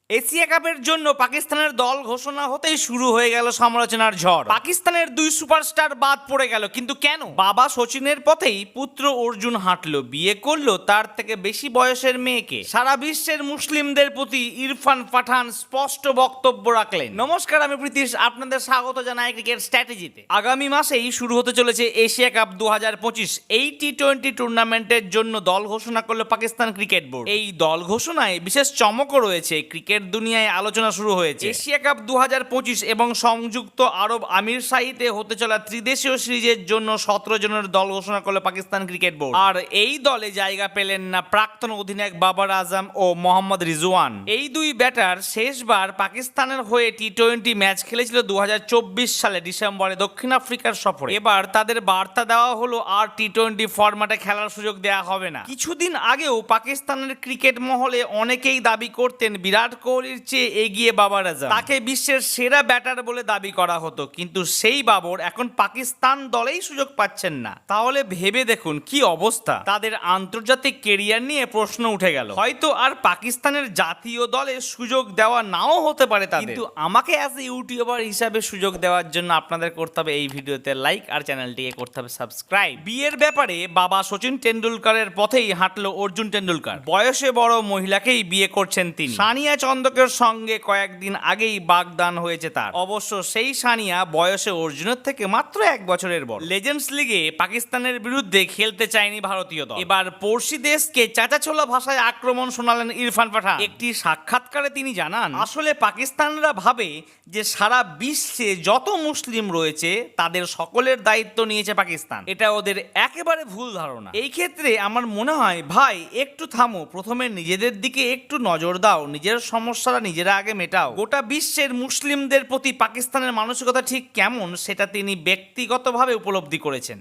Asia কাপের জন্য পাকিস্তানের দল ঘোষণা হতেই শুরু হয়ে গেল সমালোচনার ঝড়। পাকিস্তানের দুই সুপারস্টার বাদ পড়ে গেল, কিন্তু কেন? বাবা সচিনের পথেই পুত্র অর্জুন হাঁটলো, বিয়ে করলো তার থেকে বেশি বয়সের মেয়েকে। সারা বিশ্বের মুসলিমদের প্রতি ইরফান পাঠান স্পষ্ট বক্তব্য রাখলেন। নমস্কার, আমি প্রীতিশ, আপনাদের স্বাগত জানাই ক্রিকেট স্ট্র্যাটেজিতে। আগামী মাসেই শুরু হতে চলেছে এশিয়া কাপ 2025। এই টি-20 টুর্নামেন্টের জন্য দল ঘোষণা করলো পাকিস্তান ক্রিকেট বোর্ড। এই দল ঘোষণায় বিশেষ চমকও রয়েছে। ক্রিকেট দুনিয়ায় আলোচনা শুরু হয়েছে। এশিয়া কাপ 2025 এবং সংযুক্ত আরব আমিরশাহিতে হতে চলা ত্রিদেশীয় সিরিজের জন্য 17 জনের দল ঘোষণা করলো পাকিস্তান ক্রিকেট বোর্ড। আর এই দলে জায়গা পেলেন না প্রাক্তন অধিনায়ক বাবর আজম ও মোহাম্মদ রিজওয়ান। এই দুই ব্যাটার শেষবার পাকিস্তানের হয়ে টি-20 ম্যাচ খেলেছিল 2024 সালে ডিসেম্বরে দক্ষিণ আফ্রিকার সফরে। এবার তাদের বার্তা দেওয়া হলো আর টি-20 ফরম্যাটে খেলার সুযোগ দেওয়া হবে না। কিছুদিন আগেও পাকিস্তানের ক্রিকেট মহলে অনেকেই দাবি করতেন বিরাট কোহলির চেয়ে এগিয়ে বাবর আজম, তাকে বিশ্বের সেরা ব্যাটার বলে দাবি করা হতো। কিন্তু সেই বাবর এখন পাকিস্তান দলেই সুযোগ পাচ্ছেন না। তাহলে ভেবে দেখুন কি অবস্থা। তাদের আন্তর্জাতিক কেরিয়ার নিয়ে প্রশ্ন উঠে গেল। হয়তো আর পাকিস্তানের জাতীয় দলে সুযোগ দেওয়া নাও হতে পারে তাদের। কিন্তু আমাকে অ্যাজ এ ইউটিউবার হিসাবে সুযোগ দেওয়ার জন্য আপনাদের করতে হবে এই ভিডিওতে লাইক আর চ্যানেলটিকে করতে হবে সাবস্ক্রাইব। বিয়ের ব্যাপারে বাবা সচিন টেন্ডুলকারের পথেই হাঁটলো অর্জুন টেন্ডুলকার। বয়সে বড় মহিলাকেই বিয়ে করছেন তিনি। সানিয়া চন্দকের সঙ্গে কয়েকদিন আগেই বাগদান হয়েছে তার। অবশ্য সেই সানিয়া বয়সে অর্জুনের থেকে মাত্র 1 বছরের বড়। লেজেন্ডস লিগে পাকিস্তানের বিরুদ্ধে খেলতে চায়নি ভারতীয় দল। এবার পড়শি দেশকে চাচাছোলা ভাষায় আক্রমণ শোনালেন ইরফান পাঠান। একটি সাক্ষাৎকারে তিনি জানান, আসলে পাকিস্তানরা ভাবে যে সারা বিশ্বে যত মুসলিম রয়েছে তাদের সকলের দায়িত্ব নিয়েছে পাকিস্তান। এটা ওদের একেবারে ভুল ধারণা। এই ক্ষেত্রে আমার মনে হয় ভাই একটু থামো, প্রথমে নিজেদের দিকে একটু নজর দাও, নিজের সমস্যাটা নিজেরা আগে মেটাও। গোটা বিশ্বের মুসলিমদের প্রতি পাকিস্তানের মানসিকতা ঠিক কেমন সেটা তিনি ব্যক্তিগতভাবে উপলব্ধি করেছেন।